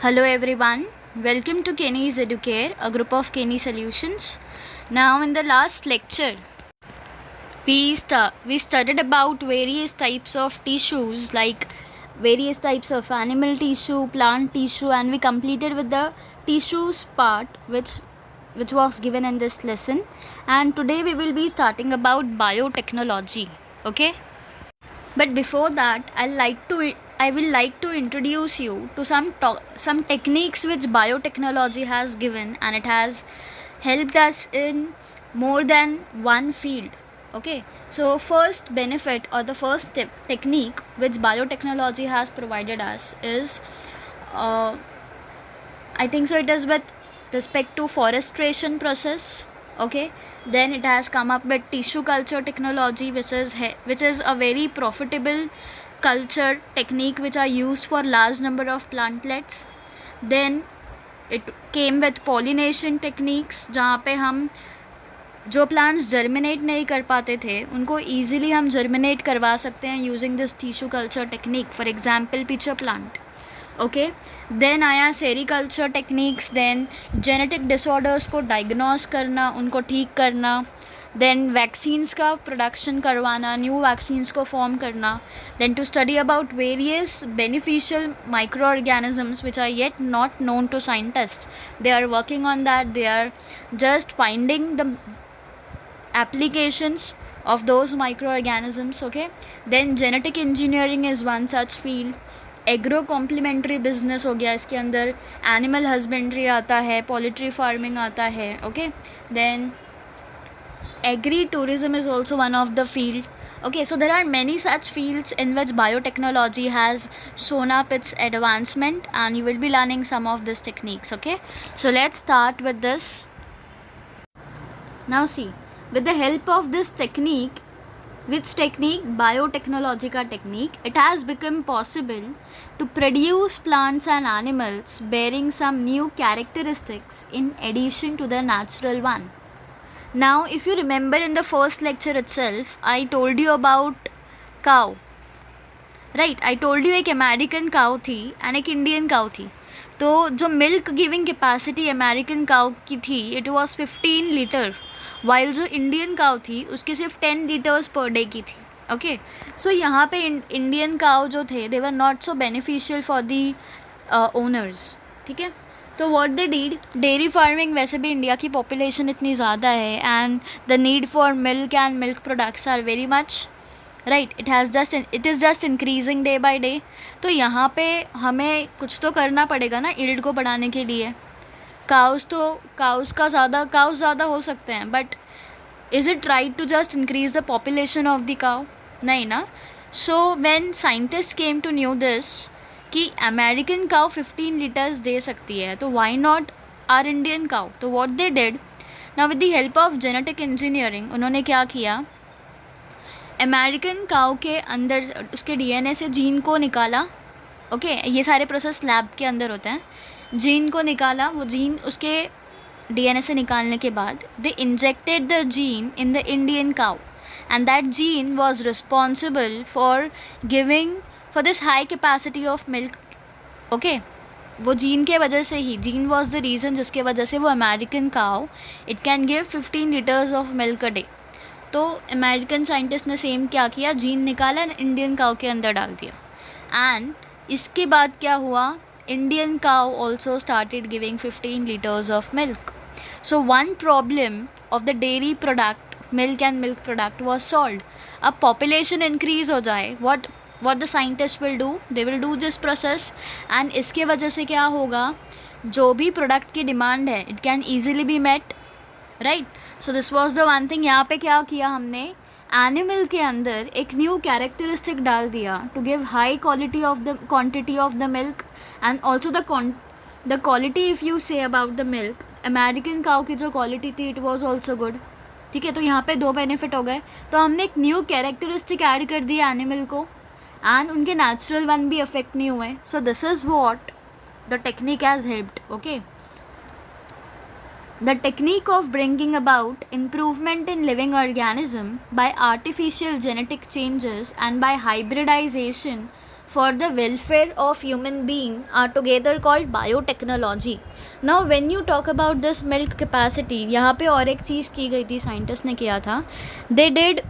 Hello everyone, welcome to Kenny's Educare, a group of Kenny Solutions. Now in the last lecture, we studied about various types of tissues like various types of animal tissue, plant tissue, and we completed with the tissues part which was given in this lesson. And today we will be starting about biotechnology. Okay? But before that, I will like to introduce you to some techniques which biotechnology has given, and it has helped us in more than one field. Okay, so first benefit or the first technique which biotechnology has provided us is, uh, I think so, it is with respect to forestation process. Okay, then it has come up with tissue culture technology, which is a very profitable culture technique which are used for large number of plantlets. Then it came with pollination techniques, जहाँ पे हम जो plants germinate नहीं कर पाते थे उनको easily हम जर्मिनेट करवा सकते हैं using this tissue culture technique, for example pitcher plant. Okay, then आया sericulture techniques, then genetic disorders को डायग्नोस करना, उनको ठीक करना, देन वैक्सीन्स का प्रोडक्शन करवाना, न्यू वैक्सीन्स को फॉर्म करना, then to study about various beneficial microorganisms which are yet not known to scientist. They are working on that, they are just finding the applications of those microorganisms. Okay, then genetic engineering is one such field. Agro complementary business हो गया, इसके अंदर animal husbandry आता है, poultry farming आता है. Okay, then agri tourism is also one of the field. Okay, so there are many such fields in which biotechnology has shown up its advancement, and you will be learning some of these techniques. Okay, so let's start with this. Now see, with the help of this technique, which technique? Biotechnology ka technique, it has become possible to produce plants and animals bearing some new characteristics in addition to the natural one. Now if you remember in the first lecture itself, I told you about cow, right? I told you एक American cow थी and एक Indian cow थी. तो जो milk giving capacity American cow की थी, it was 15 litre, while जो Indian cow थी उसकी सिर्फ 10 लीटर्स पर डे की थी. ओके, सो यहाँ पे इंडियन काउ जो थे, they were not so beneficial for the owners. ठीक है, तो what they did, dairy farming, वैसे भी इंडिया की पॉपुलेशन इतनी ज़्यादा है and the need for milk and milk products are very much, right. It is just increasing day by day. तो यहाँ पे हमें कुछ तो करना पड़ेगा ना ईल्ड को बढ़ाने के लिए. काउस ज़्यादा हो सकते हैं, but is it right to just increase the population of the cow? नहीं ना. So when scientist came to knew this कि अमेरिकन काउ 15 लीटर्स दे सकती है, तो why not our Indian cow? तो what they did, now with the help of genetic engineering, उन्होंने क्या किया, अमेरिकन काउ के अंदर उसके डीएनए से जीन को निकाला. ओके, ये सारे प्रोसेस लैब के अंदर होते हैं. जीन को निकाला, वो जीन उसके डीएनए से निकालने के बाद they injected the gene in the Indian cow, and that gene was responsible for giving for this high capacity of milk. Okay, वो जीन के वजह से ही, जीन वॉज द रीज़न जिसके वजह से वो American cow it can give 15 litres of milk a day. तो अमेरिकन साइंटिस्ट ने सेम क्या किया, जीन निकाला इंडियन काउ के अंदर डाल दिया, एंड इसके बाद क्या हुआ, Indian cow also started giving 15 litres of milk. So one problem of the dairy product, milk and milk product was solved. अब पॉपुलेशन इंक्रीज हो जाए, what the scientists will do, they will do this process, and इसके वजह से क्या होगा, जो भी प्रोडक्ट की डिमांड है it can easily be met, right? So this was the one thing. यहाँ पे क्या किया हमने, एनिमल के अंदर एक न्यू कैरेक्टरिस्टिक डाल दिया to give high quality of the quantity of the milk and also the quality. If you say about the milk, American cow की जो क्वालिटी थी इट वॉज ऑल्सो गुड. ठीक है, तो यहाँ पे दो बेनिफिट हो गए. तो हमने एक न्यू कैरेक्टरिस्टिक ऐड कर दिया एनिमल को, एंड उनके नेचुरल वन भी अफेक्ट नहीं हुए. सो this is what the technique has helped. Okay, the technique of bringing about improvement in living organism by artificial genetic changes and by hybridization for the welfare of human being are together called biotechnology. Now when you talk about this milk capacity, यहाँ पे और एक चीज़ की गई थी, scientist ने किया था, they did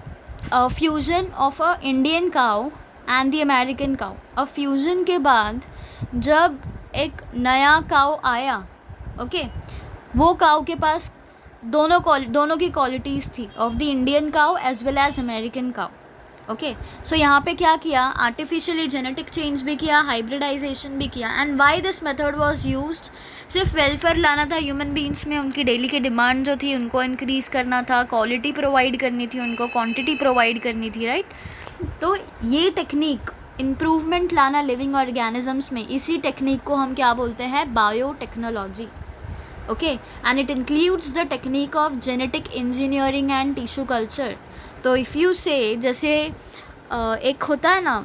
a fusion of a Indian cow and the American cow. अब फ्यूज़न के बाद जब एक नया काउ आया, ओके, वो काउ के पास दोनों की क्वालिटीज़ थी of the Indian cow as well as American cow. Okay, so यहाँ पे क्या किया, आर्टिफिशियली जेनेटिक चेंज भी किया, हाइब्रिडाइजेशन भी किया. And why this method was used, सिर्फ वेलफेयर लाना था ह्यूमन बींग्स में, उनकी डेली की डिमांड जो थी उनको इंक्रीज़ करना था, क्वालिटी प्रोवाइड करनी थी उनको, क्वांटिटी प्रोवाइड करनी थी, राइट. तो ये टेक्निक इम्प्रूवमेंट लाना लिविंग ऑर्गेनिजम्स में, इसी टेक्निक को हम क्या बोलते हैं, biotechnology. Okay, and it includes the technique of genetic engineering and tissue culture. तो इफ़ यू से, जैसे एक होता है ना,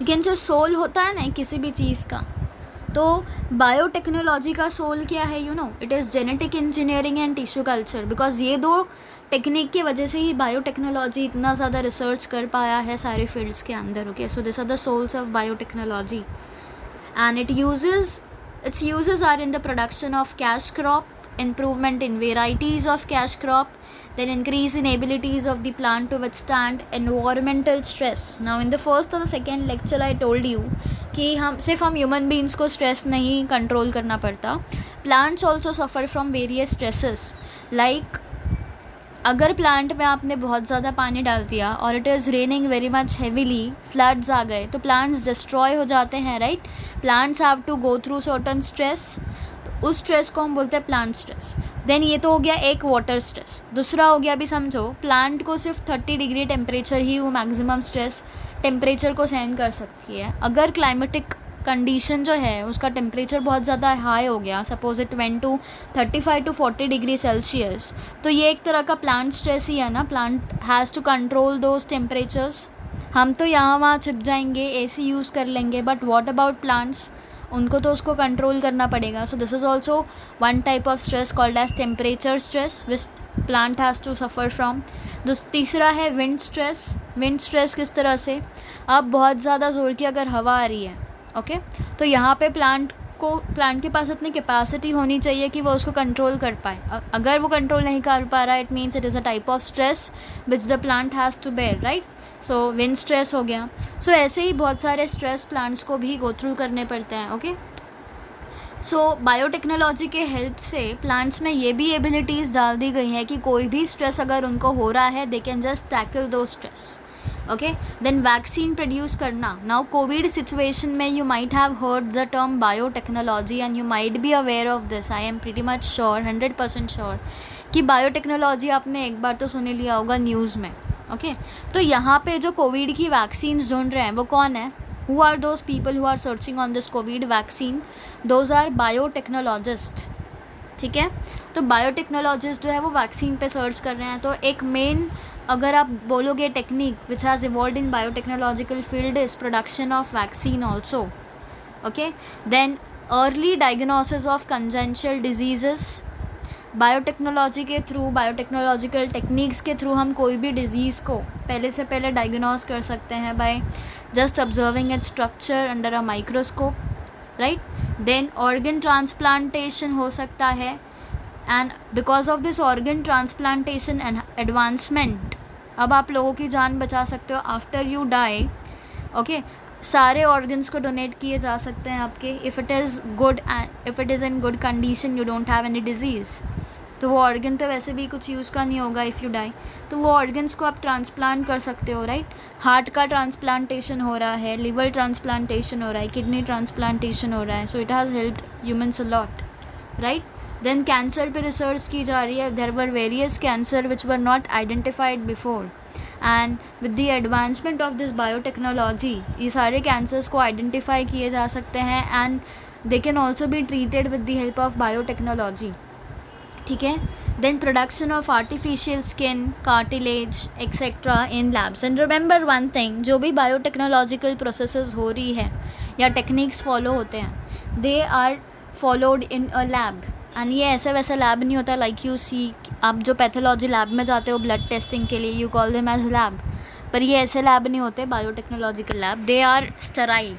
यू कैन से सोल होता है ना किसी भी चीज़ का, तो बायोटेक्नोलॉजी का सोल क्या है, you know, it is genetic engineering and tissue culture. Because ये दो टेक्निक की वजह से ही बायोटेक्नोलॉजी इतना ज़्यादा रिसर्च कर पाया है सारे फील्ड्स के अंदर. Okay, so this are the souls of biotechnology. And its uses are in the production of cash crop, improvement in varieties of cash crop, then increase in abilities of the plant to withstand environmental stress. Now in the first or the second lecture I told you कि हम human beings को stress नहीं control करना पड़ता. Plants also suffer from various stresses, like अगर plant में आपने बहुत ज़्यादा पानी डाल दिया और it is raining very much heavily, floods आ गए, तो प्लांट्स डिस्ट्रॉय हो जाते हैं, right. Plants have to go through certain stress, तो उस स्ट्रेस को हम बोलते हैं प्लांट स्ट्रेस. देन ये तो हो गया एक वाटर स्ट्रेस. दूसरा हो गया, अभी समझो, प्लांट को सिर्फ 30 डिग्री टेम्परेचर ही वो मैक्सिमम स्ट्रेस टेम्परेचर को सहन कर सकती है. अगर क्लाइमेटिक कंडीशन जो है उसका टेम्परेचर बहुत ज़्यादा हाई हो गया, suppose it went to 35 to 40 degree Celsius, तो ये एक तरह का प्लांट स्ट्रेस ही है ना. Plant has to control those temperatures. हम तो यहाँ वहाँ छिप जाएंगे, एसी यूज़ कर लेंगे, बट व्हाट अबाउट प्लांट्स, उनको तो उसको कंट्रोल करना पड़ेगा. So this is also one type of stress called as temperature stress which plant has to suffer from. तीसरा है विंड स्ट्रेस. विंड स्ट्रेस किस तरह से, अब बहुत ज़्यादा ज़ोर की अगर हवा आ रही है, ओके, तो यहाँ पे प्लांट के पास इतनी कैपेसिटी होनी चाहिए कि वो उसको कंट्रोल कर पाए. अगर वो कंट्रोल नहीं कर पा रहा है, it means it is a type of stress which the plant has to bear, right. So wind stress हो गया. सो ऐसे ही बहुत सारे स्ट्रेस प्लांट्स को भी गो थ्रू करने पड़ते हैं. ओके, सो बायोटेक्नोलॉजी के हेल्प से प्लांट्स में ये भी एबिलिटीज़ डाल दी गई हैं कि कोई भी स्ट्रेस अगर उनको हो रहा है, they can just tackle those stress. Okay, then vaccine produce करना. नाउ कोविड सिचुएशन में you might have heard the term biotechnology and you might be aware of this. I am pretty much sure, 100% sure कि biotechnology आपने एक बार तो सुन लिया होगा news में. Okay, तो यहाँ पे जो कोविड की वैक्सीन्स ढूंढ रहे हैं वो कौन है, who are those people who are searching on this covid vaccine, those are biotechnologist. ठीक है, तो बायोटेक्नोलॉजिस्ट जो है वो वैक्सीन पे सर्च कर रहे हैं. तो एक मेन, अगर आप बोलोगे technique which has evolved in biotechnological field is production of vaccine also. Okay, then early diagnosis of congenital diseases. Biotechnology के थ्रू, बायोटेक्नोलॉजिकल टेक्निक्स के थ्रू हम कोई भी डिज़ीज़ को पहले से पहले डायग्नोस कर सकते हैं by just observing its structure under a microscope, right. Then organ transplantation हो सकता है, and because of this organ transplantation and advancement, अब आप लोगों की जान बचा सकते हो आफ्टर यू डाई. ओके, सारे ऑर्गन्स को डोनेट किए जा सकते हैं आपके, if it is good and if it is in good condition, you don't have any disease. तो वो ऑर्गन तो वैसे भी कुछ यूज़ का नहीं होगा इफ़ यू डाई, तो वो ऑर्गन्स को आप ट्रांसप्लांट कर सकते हो, राइट. हार्ट का ट्रांसप्लांटेशन हो रहा है, लिवर ट्रांसप्लांटेशन हो रहा है, किडनी ट्रांसप्लांटेशन हो रहा है. So it has helped humans a lot, right. Then cancer पे रिसर्च की जा रही है. There were various cancer which were not identified before, and with the advancement of this biotechnology ये सारे कैंसर्स को आइडेंटिफाई किए जा सकते हैं, and they can also be treated with the help of biotechnology. ठीक है, then production of artificial skin, cartilage etcetera in labs. And remember one thing, जो भी बायोटेक्नोलॉजिकल प्रोसेसेस हो रही है या टेक्निक्स फॉलो होते हैं, they are followed in a lab. And ये ऐसा वैसा लैब नहीं होता लाइक यू सी, आप जो पैथोलॉजी लैब में जाते हो ब्लड टेस्टिंग के लिए, you call them as lab. पर ये ऐसे लैब नहीं होते biotechnological lab, they are sterile.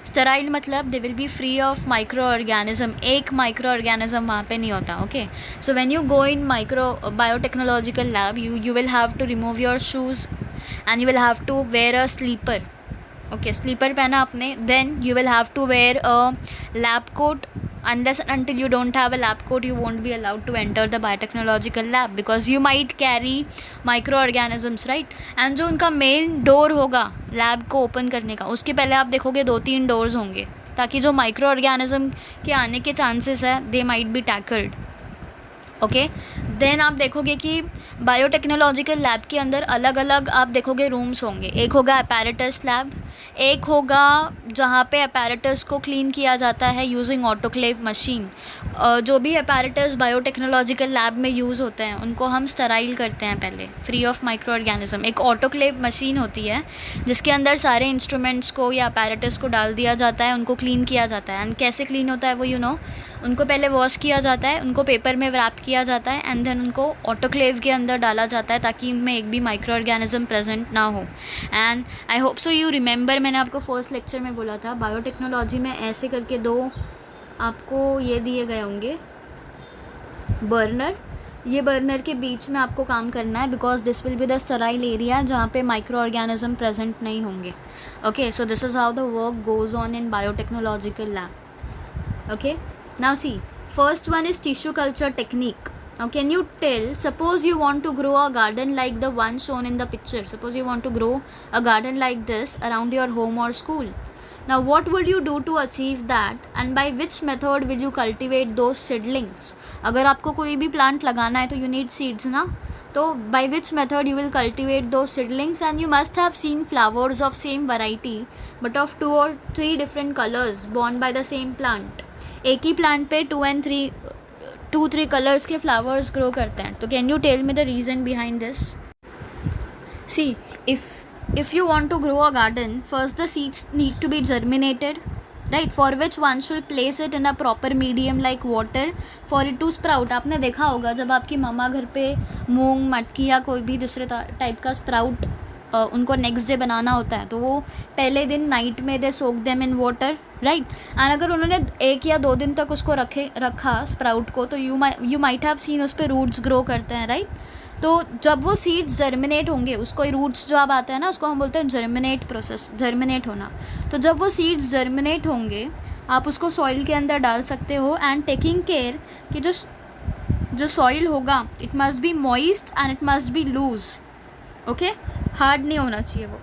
Sterile मतलब they will be free of microorganism, एक माइक्रो ऑर्गेनिज्म वहाँ पे नहीं होता. Okay, so when you go in micro biotechnological lab you will have to remove your shoes and you will have to wear a slipper. Okay, slipper पहना आपने, then you will have to wear a lab coat. Unless and until you don't have a lab coat, you won't be allowed to enter the biotechnological lab because you might carry microorganisms, right? And जो उनका main door होगा lab को open करने का, उसके पहले आप देखोगे 2-3 डोर्स होंगे ताकि जो माइक्रो ऑर्गेनिज्म के आने के चांसेस है they might be tackled. Okay, then आप देखोगे कि बायोटेक्नोलॉजिकल लैब के अंदर अलग अलग आप देखोगे रूम्स होंगे. एक होगा अपैरेटस लैब, एक होगा जहाँ पे अपैरेटस को क्लीन किया जाता है यूजिंग ऑटोक्लेव मशीन. जो भी अपैरेटस बायोटेक्नोलॉजिकल लैब में यूज़ होते हैं उनको हम स्टराइल करते हैं पहले, फ्री ऑफ माइक्रो ऑर्गेनिज्म. एक ऑटोक्लेव मशीन होती है जिसके अंदर सारे इंस्ट्रूमेंट्स को या अपैरेटस को डाल दिया जाता है, उनको क्लीन किया जाता है. एंड कैसे क्लीन होता है वो उनको पहले वॉश किया जाता है, उनको पेपर में रैप किया जाता है एंड देन उनको ऑटोक्लेव के अंदर डाला जाता है ताकि उनमें एक भी माइक्रो ऑर्गेनिज्म प्रेजेंट ना हो. And I hope so you remember, मैंने आपको फर्स्ट लेक्चर में बोला था बायोटेक्नोलॉजी में ऐसे करके 2 आपको ये दिए गए होंगे बर्नर. ये बर्नर के बीच में आपको काम करना है because this will be the Sterlite area जहाँ पे माइक्रो ऑर्गेनिज्म प्रेजेंट नहीं होंगे. Okay, so this is how the work goes on in biotechnological lab. Okay, now see, first one is tissue culture technique. Now can you tell, suppose you want to grow a garden like the one shown in the picture, suppose you want to grow a garden like this around your home or school. Now what would you do to achieve that and by which method will you cultivate those seedlings? अगर आपको कोई भी plant लगाना है तो you need seeds ना, तो by which method you will cultivate those seedlings? And you must have seen flowers of same variety but of 2 or 3 different colors born by the same plant. एक ही plant पे 2-3 colours के flowers grow करते हैं. तो can you tell me the reason behind this? See, if you want to grow a garden, first the seeds need to be germinated, right, for which one should place it in a proper medium like water for it to sprout. आपने देखा होगा जब आपकी मम्मा घर पे मूंग, मटकी या कोई भी दूसरे टाइप का स्प्राउट उनको नेक्स्ट डे बनाना होता है तो वो पहले दिन नाइट में they soak them in water, right. And अगर उन्होंने 1 या 2 दिन तक उसको रखा स्प्राउट को तो यू माइट हैव सीन उस पर रूट्स ग्रो करते हैं, राइट. तो जब वो सीड्स जर्मिनेट होंगे, उसको रूट्स जो आप आते हैं ना उसको हम बोलते हैं जर्मिनेट प्रोसेस, जर्मिनेट होना. तो जब वो सीड्स जर्मिनेट होंगे आप उसको सॉइल के अंदर डाल सकते हो एंड टेकिंग केयर कि जो सॉइल होगा it must be moist and it must be loose. Okay, hard नहीं होना चाहिए वो.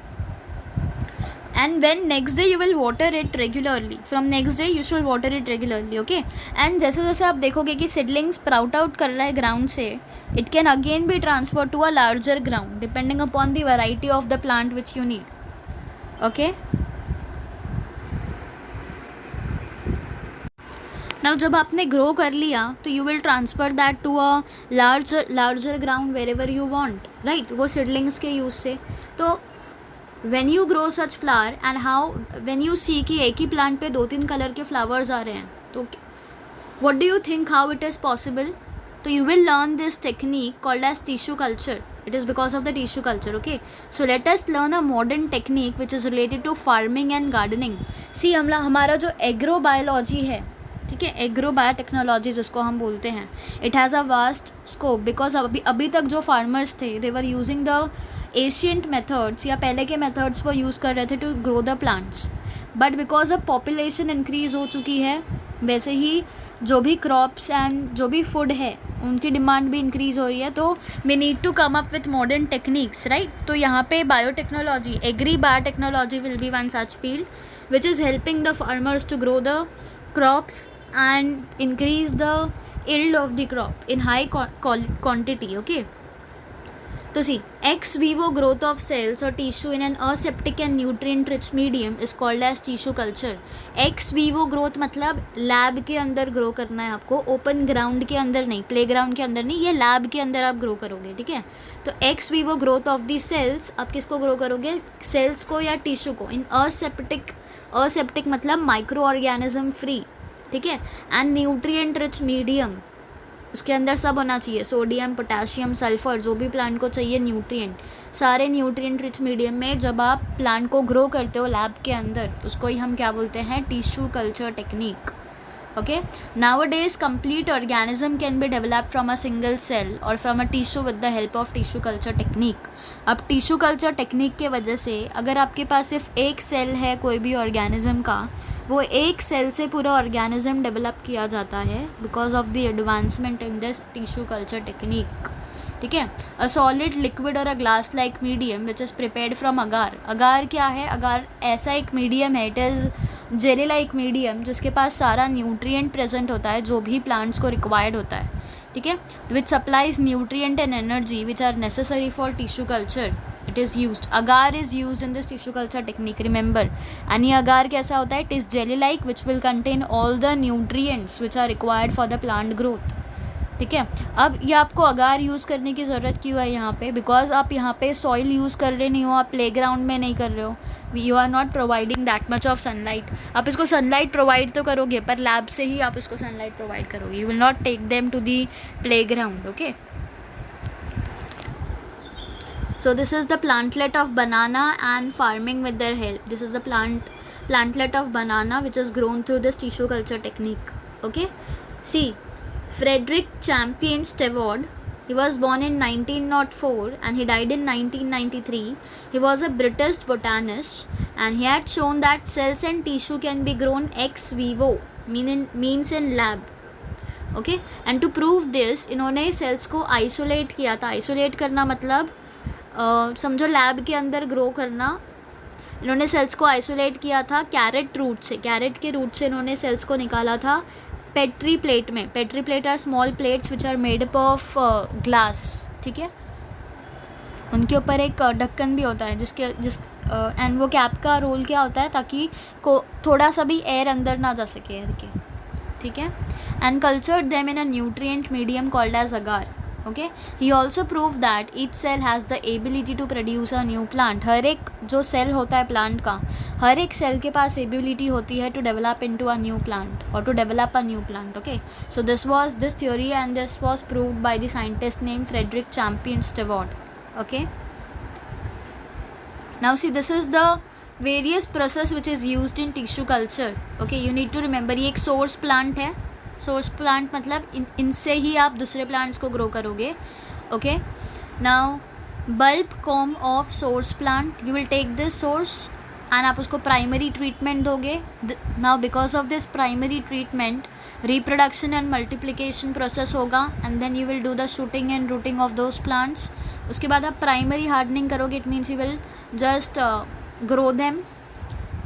And when next day you will water it regularly, from next day you should water it regularly. Okay, and जैसे जैसे आप देखोगे कि सीडलिंग स्प्राउट आउट कर रहा है ग्राउंड से, it can again be transfer to a larger ground depending upon the variety of the plant which you need. Okay, now जब आपने ग्रो कर लिया तो you will transfer that to a larger ground wherever you want, right, वो seedlings के use से. तो when you grow such flower and how when you see कि एक ही प्लांट पे 2-3 कलर के फ्लावर्स आ रहे हैं तो what do you think how it is possible? तो you will learn this technique called as tissue culture. It is because of the tissue culture. Okay, so let us learn a modern technique which is related to farming and gardening. See, हमारा जो agro biology है, ठीक है, agro biotechnology जिसको हम बोलते हैं, it has a vast scope because अभी तक जो फार्मर्स थे they were using the ancient methods या पहले के मेथड्स वो यूज़ कर रहे थे to grow the plants. But because अब पॉपुलेशन इंक्रीज़ हो चुकी है, वैसे ही जो भी क्रॉप्स एंड जो भी फूड है उनकी डिमांड भी इंक्रीज़ हो रही है. तो we need to come up with modern techniques, right. तो यहाँ पे biotechnology, agri biotechnology will be one such field which is helping the farmers to grow the crops and increase the yield of the crop in high quantity. Okay, तो see, ex vivo growth of cells or tissue in an aseptic and nutrient rich medium is called as tissue culture. ex vivo growth मतलब lab के अंदर grow करना है आपको, open ground के अंदर नहीं, प्ले ग्राउंड के अंदर नहीं, ये लैब के अंदर आप ग्रो करोगे, ठीक है. तो ex vivo growth of the cells, आप किसको ग्रो करोगे, सेल्स को या टिश्यू को, इन असेप्टिक मतलब माइक्रो ऑर्गेनिज्म फ्री, ठीक है, एंड न्यूट्रिएंट रिच मीडियम, उसके अंदर सब होना चाहिए, सोडियम, पोटेशियम, सल्फर, जो भी प्लांट को चाहिए न्यूट्रिएंट, सारे न्यूट्रिएंट रिच मीडियम में जब आप प्लांट को ग्रो करते हो लैब के अंदर, उसको ही हम क्या बोलते हैं, tissue culture technique. Okay, nowadays complete organism can be developed from a single cell or from a tissue with the help of tissue culture technique. अब टिश्यू कल्चर टेक्निक के वजह से अगर आपके पास सिर्फ एक सेल है कोई भी ऑर्गेनिज्म का, वो एक सेल से पूरा ऑर्गेनिज्म डेवलप किया जाता है because of the advancement in this tissue culture technique. ठीक है. अ सॉलिड, लिक्विड और a glass like medium which is prepared from agar. Agar क्या है? अगार ऐसा एक मीडियम है, it is jelly like medium जिसके पास सारा न्यूट्रिएंट प्रेजेंट होता है जो भी प्लांट्स को रिक्वायर्ड होता है. ठीक है. Which supplies nutrient and energy which are necessary for tissue culture. It is used, agar is used in this tissue culture technique, remember. And ये अगार कैसा होता है? It is jelly like which will contain all the nutrients which are required for the plant growth. ठीक है. अब ये आपको अगार use करने की ज़रूरत क्यों है यहाँ पे? बिकॉज आप यहाँ पे सॉइल यूज़ कर रहे नहीं हो, आप प्ले ग्राउंड में नहीं कर रहे हो, you are not providing that much of sunlight. आप इसको सनलाइट प्रोवाइड तो करोगे पर लैब से ही आप इसको सनलाइट प्रोवाइड करोगे, you will not take them to the play ground. Okay. So this is the plantlet of banana and farming with their help. This is the plantlet of banana which is grown through this tissue culture technique. Okay. See, Frederick Champion Stewart, he was born in 1904 and he died in 1993. He was a British botanist and he had shown that cells and tissue can be grown ex vivo, means in lab. Okay. And to prove this, इन्होंने cells को isolate किया था. isolate करना मतलब समझो lab के अंदर grow करना. इन्होंने सेल्स को आइसोलेट किया था कैरेट रूट से. कैरेट के रूट से इन्होंने सेल्स को निकाला था पेट्री प्लेट में. Petri plate are small plates which are made up of glass. ठीक है. उनके ऊपर एक ढक्कन भी होता है एंड वो कैप का रोल क्या होता है ताकि को थोड़ा सा भी एयर अंदर ना जा सके एयर के. ठीक है. And cultured them in a nutrient medium called as agar. Okay. He also prove that each cell has the ability to produce a new plant. हर एक जो सेल होता है प्लांट का, हर एक सेल के पास एबिलिटी होती है to develop into a new plant और to develop a new plant. Okay. So this theory and this was proved by the scientist name Frederick Champion Steward. Okay. Now see, this is the various process which is used in tissue culture. Okay. You need to remember, ये एक source plant है. Source plant मतलब इनसे ही आप दूसरे plants को grow करोगे. Okay. Now bulb com of source plant, you will take this source and आप उसको प्राइमरी ट्रीटमेंट दोगे. Now because of this primary treatment reproduction and multiplication process होगा and then you will do the shooting and rooting of those plants. उसके बाद आप primary hardening करोगे. It means you will just grow them.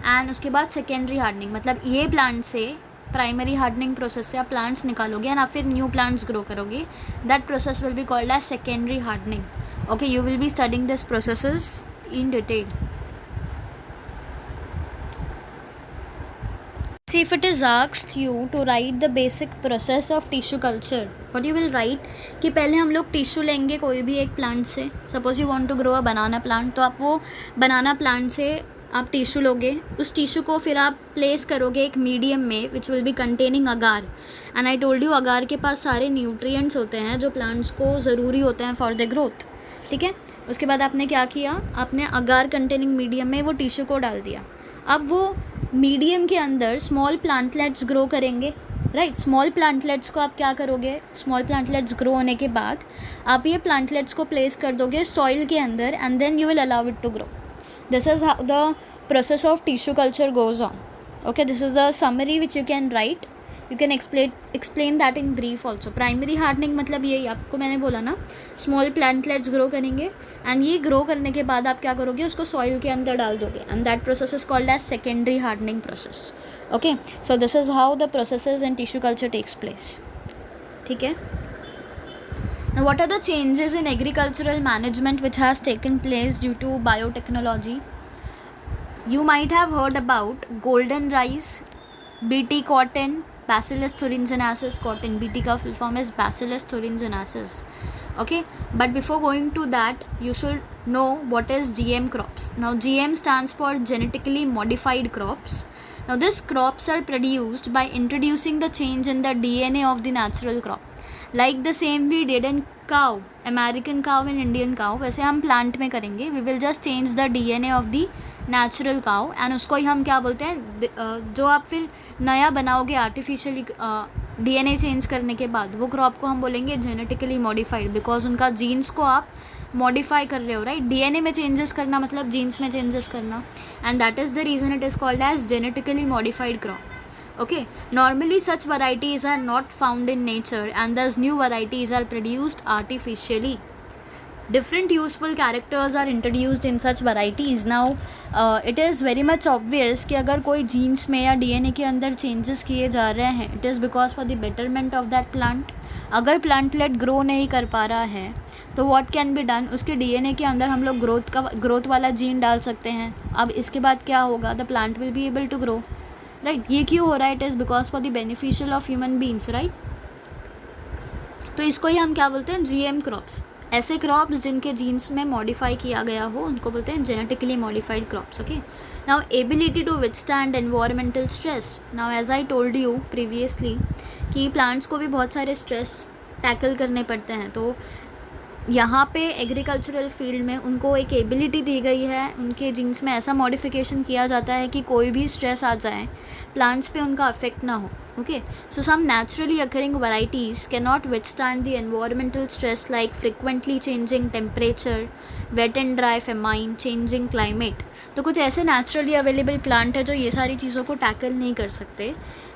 And उसके बाद secondary hardening मतलब ये plant से प्राइमरी हार्डनिंग प्रोसेस से आप प्लांट्स निकालोगे एंड आप फिर न्यू प्लांट्स ग्रो करोगे. That process will be called as secondary hardening. Okay. You will be studying this processes in detail. See, if it is asked you to write the basic process of tissue culture, what you will write कि पहले हम लोग tissue लेंगे कोई भी एक plant से. Suppose you want to grow a banana plant, तो आप वो बनाना प्लांट से आप टिश्यू लोगे. उस टिश्यू को फिर आप प्लेस करोगे एक मीडियम में which will be containing agar. And I told you agar के पास सारे न्यूट्रिएंट्स होते हैं जो प्लांट्स को ज़रूरी होते हैं फॉर द ग्रोथ. ठीक है. उसके बाद आपने क्या किया, आपने अगार कंटेनिंग मीडियम में वो टिश्यू को डाल दिया. अब वो मीडियम के अंदर स्मॉल प्लांटलेट्स ग्रो करेंगे. राइट. स्मॉल प्लांटलेट्स को आप क्या करोगे, स्मॉल प्लांटलेट्स ग्रो होने के बाद आप ये प्लांटलेट्स को प्लेस कर दोगे सॉइल के अंदर and then you will allow it to grow. This is how the process of tissue culture goes on. Okay, this is the summary which you can write. You can explain that in brief also. Primary hardening मतलब यही आपको मैंने बोला ना, small plantlets grow करेंगे and ये grow करने के बाद आप क्या करोगे, उसको soil के अंदर डाल दोगे and that process is called as secondary hardening process. Okay, so this is how the processes in tissue culture takes place. ठीक है. Now, what are the changes in agricultural management which has taken place due to biotechnology? You might have heard about golden rice, BT cotton, Bacillus thuringiensis cotton. BT का full form is Bacillus thuringiensis. Okay, but before going to that, you should know what is GM crops. Now, GM stands for genetically modified crops. Now, these crops are produced by introducing the change in the DNA of the natural crop. Like the same we did in cow, American cow and Indian cow, वैसे हम plant में करेंगे. We will just change the DNA of the natural cow and उसको ही हम क्या बोलते हैं, जो आप फिर नया बनाओगे आर्टिफिशियली DNA चेंज करने के बाद, वो क्रॉप को हम बोलेंगे जेनेटिकली मॉडिफाइड, बिकॉज उनका जीन्स को आप मॉडिफाई कर रहे हो, राइट. DNA में चेंजेस करना मतलब जीन्स में चेंजेस करना, and that is the reason it is called as genetically modified crop. Okay, normally such varieties are not found in nature and thus new varieties are produced artificially. Different useful characters are introduced in such varieties. Now it is very much obvious कि अगर कोई genes में या DNA के अंदर changes किए जा रहे हैं, it is because for the betterment of that plant. अगर plantlet grow नहीं कर पा रहा है तो what can be done, उसके DNA के अंदर हम लोग growth वाला gene डाल सकते हैं. अब इसके बाद क्या होगा, the plant will be able to grow, right. ये क्यों हो रहा है, it is because for the beneficial of human beings, right. तो इसको ही हम क्या बोलते हैं, GM क्रॉप्स. ऐसे क्रॉप्स जिनके जीन्स में मॉडिफाई किया गया हो उनको बोलते हैं genetically modified crops. Okay, now ability to withstand environmental stress. Now as I told you previously कि प्लांट्स को भी बहुत सारे स्ट्रेस टैकल करने पड़ते हैं, तो यहाँ पे एग्रीकल्चरल फील्ड में उनको एक एबिलिटी दी गई है, उनके जीन्स में ऐसा मॉडिफिकेशन किया जाता है कि कोई भी स्ट्रेस आ जाए प्लांट्स पे उनका अफेक्ट ना हो. Okay, so some naturally occurring varieties can not withstand the environmental stress like frequently changing temperature, wet and dry famine, changing climate. तो कुछ ऐसे नेचुरली अवेलेबल प्लांट है जो ये सारी चीज़ों को टैकल नहीं कर सकते,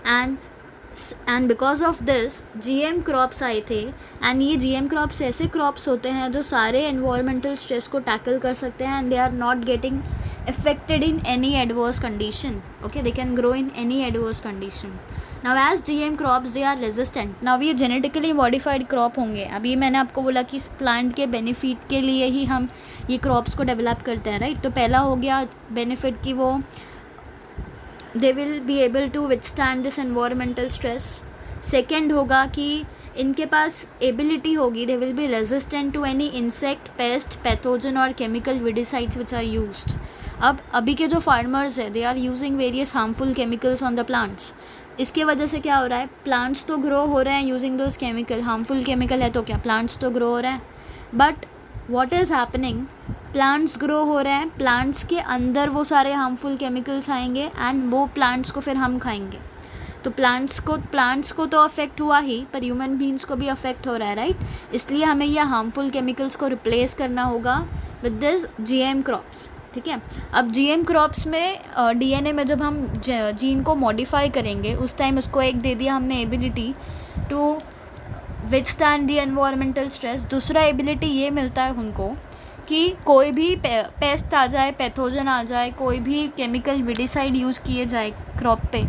and because of this GM crops आए थे. एंड ये GM क्रॉप्स ऐसे क्रॉप्स होते हैं जो सारे एनवायरमेंटल स्ट्रेस को टैकल कर सकते हैं, and they are not getting affected in any adverse condition. Okay, they can grow in any adverse condition. Now as GM crops they are resistant. Now ये genetically modified crop होंगे. अभी मैंने आपको बोला कि प्लांट के बेनिफिट के लिए ही हम ये क्रॉप्स को डेवलप करते हैं, राइट. तो पहला हो गया बेनिफिट कि वो they will be able to withstand this environmental stress. Second होगा कि इनके पास एबिलिटी होगी, they will be resistant to any insect, pest, pathogen और chemical weedicides which are used. अब अभी के जो फार्मर्स है they are using various harmful chemicals on the plants. इसके वजह से क्या हो रहा है, प्लांट्स तो ग्रो हो रहे हैं using those chemical, harmful chemical है तो क्या प्लांट्स तो ग्रो हो रहे हैं, but what is happening, plants grow हो रहे हैं, प्लांट्स के अंदर वो सारे हार्मफुल केमिकल्स आएंगे एंड वो प्लांट्स को फिर हम खाएंगे. तो प्लांट्स को तो अफेक्ट हुआ ही, पर ह्यूमन बींग्स को भी अफेक्ट हो रहा है, राइट. इसलिए हमें यह हार्मफुल केमिकल्स को रिप्लेस करना होगा विद दिस GM क्रॉप्स. ठीक है, अब GM क्रॉप्स में DNA में जब हम जीन को मॉडिफाई करेंगे उस टाइम उसको एक दे दिया हमने ability to withstand the environmental stress. दूसरा एबिलिटी ये मिलता है उनको कि कोई भी पेस्ट आ जाए, पैथोजन आ जाए, कोई भी केमिकल विडिसाइड यूज़ किए जाए क्रॉप पे,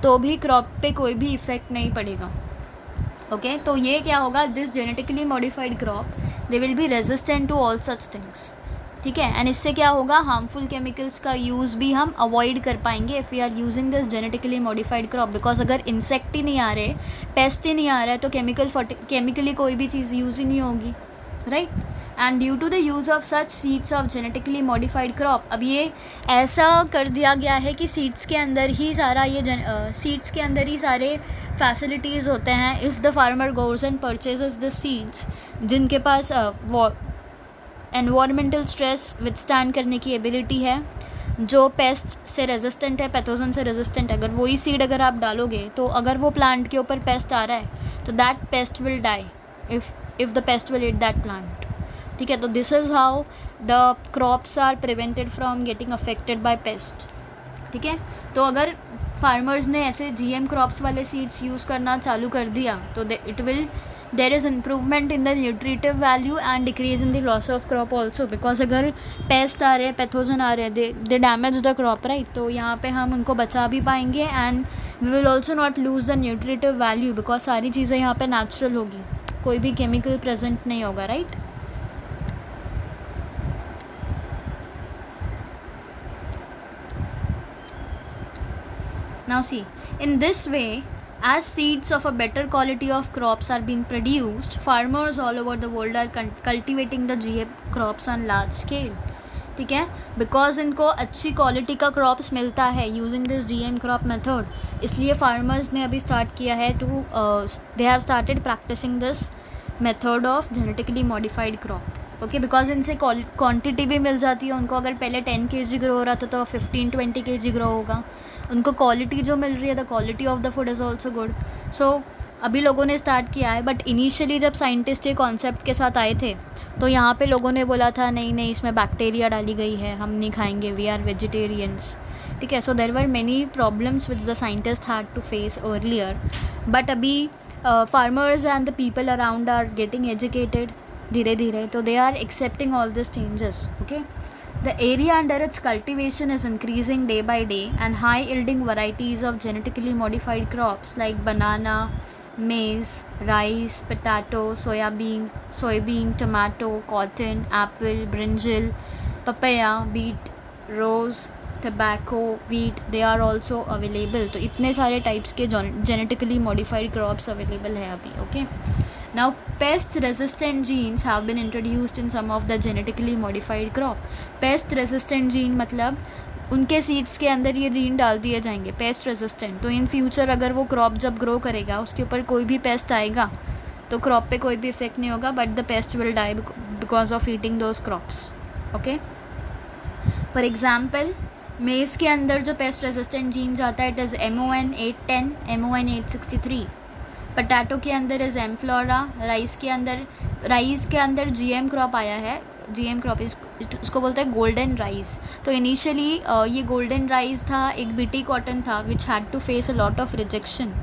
तो भी क्रॉप पे कोई भी इफ़ेक्ट नहीं पड़ेगा. ओके, तो ये क्या होगा, this genetically modified crop they will be resistant to all such things. ठीक है, एंड इससे क्या होगा, हार्मफुल केमिकल्स का यूज़ भी हम अवॉइड कर पाएंगे if we are using this genetically modified crop. Because अगर इंसेक्ट ही नहीं आ रहे, पेस्ट ही नहीं आ रहा है, तो केमिकली कोई भी चीज़ यूज़ ही नहीं होगी, right. And due to the use of such seeds of genetically modified crop, अब ये ऐसा कर दिया गया है कि सीड्स के अंदर ही सारे फैसिलिटीज़ होते हैं. If the farmer goes and purchases the seeds जिनके पास एनवायरमेंटल स्ट्रेस विथस्टैंड करने की एबिलिटी है, जो पेस्ट से रेजिस्टेंट है, पैथोजन से रेजिस्टेंट है, अगर वही सीड अगर आप डालोगे तो अगर वो प्लांट के ऊपर पेस्ट आ रहा है तो that pest will die if the pest will eat that plant. ठीक है, तो this is how the crops are prevented from getting affected by pest. ठीक है, तो अगर फार्मर्स ने ऐसे GM क्रॉप्स वाले सीड्स यूज़ करना चालू कर दिया तो there is improvement in the nutritive value and decrease in the loss of crop also. Because अगर पेस्ट आ रहे हैं, पैथोजन आ रहे हैं, they damage the crop, right. तो यहाँ पे हम उनको बचा भी पाएंगे and we will also not lose the nutritive value because सारी चीज़ें यहाँ पे नेचुरल होगी, कोई भी केमिकल प्रेजेंट नहीं होगा, right. Now see, in this way, as seeds of a better quality of crops are being produced, farmers all over the world are cultivating the GM crops on large scale. ठीक है, because इनको अच्छी quality का crops मिलता है using this GM crop method, इसलिए farmers ने अभी स्टार्ट किया है to they have started practising this method of genetically modified crop. Okay, because इनसे क्वांटिटी भी मिल जाती है उनको, अगर पहले 10 kg ग्रो हो रहा था तो 15-20 kg ग्रो होगा। उनको क्वालिटी जो मिल रही है, the quality of the food is also good. So अभी लोगों ने स्टार्ट किया है, बट इनिशियली जब साइंटिस्ट ये कॉन्सेप्ट के साथ आए थे तो यहाँ पे लोगों ने बोला था नहीं नहीं इसमें बैक्टीरिया डाली गई है, हम नहीं खाएंगे, वी आर वेजिटेरियंस। ठीक है, so there were many problems which the scientist had to face earlier, but अभी farmers and the people around are getting educated धीरे धीरे, तो they are accepting all this changes. Okay, the area under its cultivation is increasing day by day, and high yielding varieties of genetically modified crops like banana, maize, rice, potato, soybean, tomato, cotton, apple, brinjal, papaya, beet, rose, tobacco, wheat, they are also available. तो इतने सारे types के genetically modified crops available है अभी. Okay, now pest resistant genes have been introduced in some of the genetically modified crop. Pest resistant gene मतलब उनके seeds के अंदर ये जीन डाल दिए जाएंगे पेस्ट रेजिस्टेंट, तो इन फ्यूचर अगर वो क्रॉप जब ग्रो करेगा उसके ऊपर कोई भी पेस्ट आएगा तो क्रॉप पे कोई भी इफेक्ट नहीं होगा, but the pest will die because of eating those crops. Okay, for example maize के अंदर जो पेस्ट रेजिस्टेंट जीन जाता है it is MON 810, MON 863. Potato के अंदर इज़ एमफ्लोरा. राइस के अंदर GM क्रॉप आया है. GM क्रॉप इसको बोलते हैं गोल्डन राइस. तो इनिशियली ये गोल्डन राइस था, एक BT कॉटन था which had to face a lot of rejection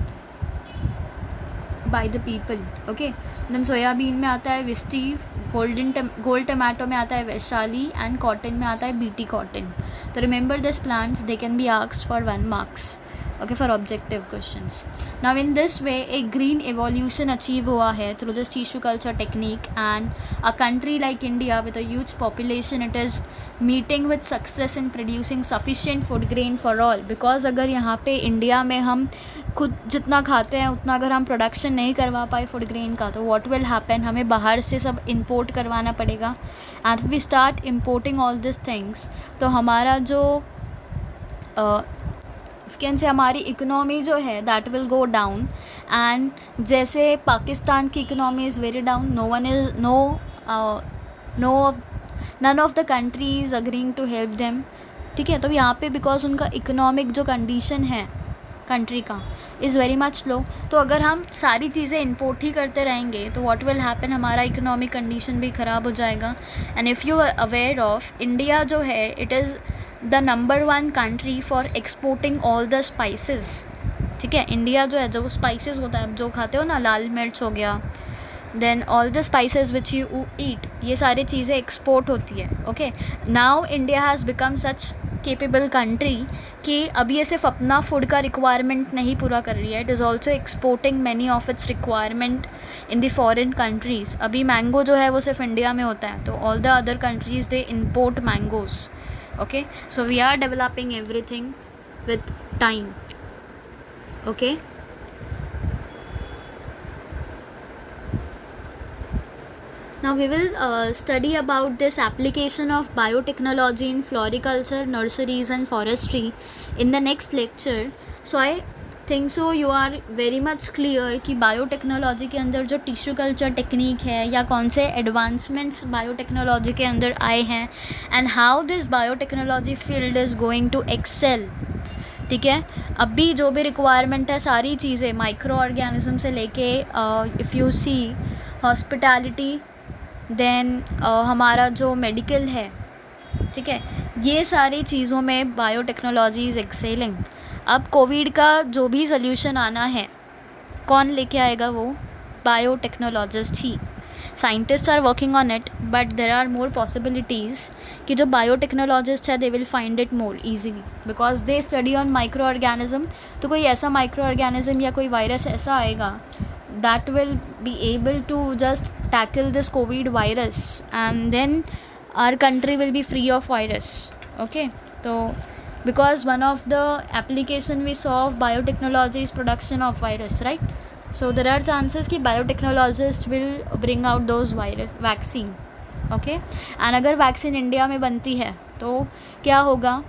by the people. Okay, then soybean में आता है विस्टीव, गोल्ड टमाटो में आता है वैशाली, एंड कॉटन में आता है BT कॉटन. तो remember this plants, they can be asked for 1 marks. Okay, for objective questions. Now in this way a green evolution achieve हुआ है through this tissue culture technique, and a country like India with a huge population it is meeting with success in producing sufficient food grain for all. because अगर यहाँ पे India में हम खुद जितना खाते हैं उतना अगर हम प्रोडक्शन नहीं करवा पाए फूड ग्रेन का तो what will happen, हमें बाहर से सब इंपोर्ट करवाना पड़ेगा. and we start importing all these things, तो हमारा जो कैन से हमारी इकोनॉमी जो है that will go down. And जैसे पाकिस्तान की economy is very down, none of the countries agreeing to help them. ठीक है, तो यहाँ पे बिकॉज उनका इकोनॉमिक जो कंडीशन है कंट्री का इज़ वेरी मच लो, तो अगर हम सारी चीज़ें इंपोर्ट ही करते रहेंगे तो व्हाट विल हैपन, हमारा इकोनॉमिक कंडीशन भी ख़राब हो जाएगा. And if you are aware of, India जो है it is the number 1 country for exporting all the spices. ठीक है, इंडिया जो है जो स्पाइसेस होता है जो खाते हो ना, लाल मिर्च हो गया, then all the spices which you eat, ये सारी चीज़ें एक्सपोर्ट होती है. Okay, now India has become such capable country कि अभी ये सिर्फ अपना फूड का रिक्वायरमेंट नहीं पूरा कर रही है, it is also exporting many of its requirement in the foreign countries. अभी मैंगो जो है वो सिर्फ इंडिया में होता है, तो all the other countries they import mangoes. Okay, so we are developing everything with time. Okay, now we will study about this application of biotechnology in floriculture, nurseries and forestry in the next lecture. So I think so you are very much clear कि biotechnology के अंदर जो tissue culture technique है या कौन से advancements biotechnology के अंदर आए हैं, and how this biotechnology field is going to excel. ठीक है, अभी जो भी रिक्वायरमेंट है सारी चीज़ें माइक्रो ऑर्गेनिज्म से लेके if you see hospitality, then हमारा जो मेडिकल है, ठीक है, ये सारी चीज़ों में बायोटेक्नोलॉजी इज़ एक्सेलिंग. अब कोविड का जो भी सल्यूशन आना है कौन लेके आएगा, वो बायोटेक्नोलॉजिस्ट ही. Scientist are working on it, but there are more possibilities कि जो बायोटेक्नोलॉजिस्ट है they will find it more easily because they study on microorganism. तो कोई ऐसा माइक्रो ऑर्गेनिज्म या कोई वायरस ऐसा आएगा that will be able to just tackle this Covid virus, and then our country will be free of virus. Okay, तो because one of the application we saw of biotechnology is production of virus, right? So there are chances कि biotechnologists will bring out those virus vaccine. Okay, and अगर vaccine India में बनती है तो क्या होगा,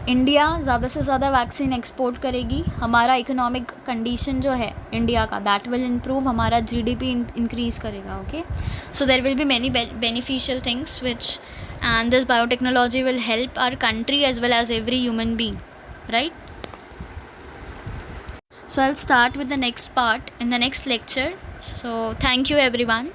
India ज़्यादा से ज़्यादा वैक्सीन एक्सपोर्ट करेगी, हमारा इकोनॉमिक कंडीशन जो है इंडिया का दैट विल इम्प्रूव, हमारा जीडीपी इंक्रीज़ करेगा. Okay, so there will be many beneficial things which and this biotechnology will help our country as well as every human being, right? So I'll start with the next part in the next lecture. So thank you everyone.